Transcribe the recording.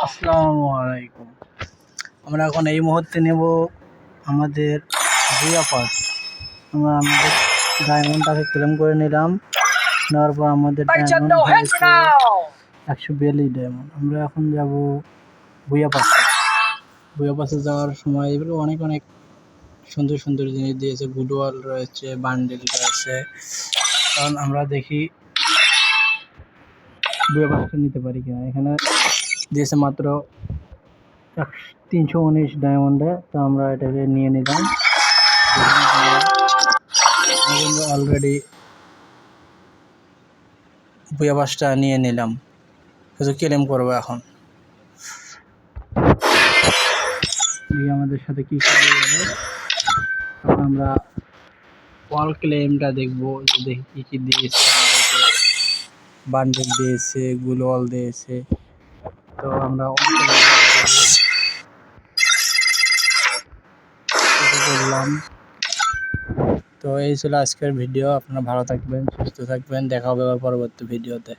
আসসালামু আলাইকুম। আমরা এখন এই মুহূর্তে নেব আমাদের বুয়া পাস। আমরা আমাদের ডায়মন্ডটাকে ক্লেম করে নিলাম। নেওয়ার পর আমাদের ডায়মন্ড হয়েছে 142 ডায়মন্ড। আমরা এখন যাব বুয়া পাসে। বুয়া পাসে যাওয়ার সময় এগুলো অনেক অনেক সুন্দর সুন্দর জিনিস দিয়েছে। গুডওয়াল রয়েছে, বান্ডেল রয়েছে। কারণ আমরা দেখি বুয়া পাসটা নিতে পারি কিনা। এখানে দিয়েছে মাত্র 319 ডায়মন্ডে। তো আমরা এটাকে নিয়ে নিলাম। অলরেডি বুয়া পাসটা নিয়ে নিলাম, শুধু ক্লেম করবো। এখন আমাদের সাথে কি করবে, তখন আমরা ওয়াল ক্লেমটা দেখবো। দেখি কি কি দিয়েছে। বান্ডেল দিয়েছে, গুলওয়াল দিয়েছে। তো আমরা করলাম। তো এই ছিল আজকের ভিডিও। আপনারা ভালো থাকবেন, সুস্থ থাকবেন। দেখা হবে আবার পরবর্তী ভিডিওতে।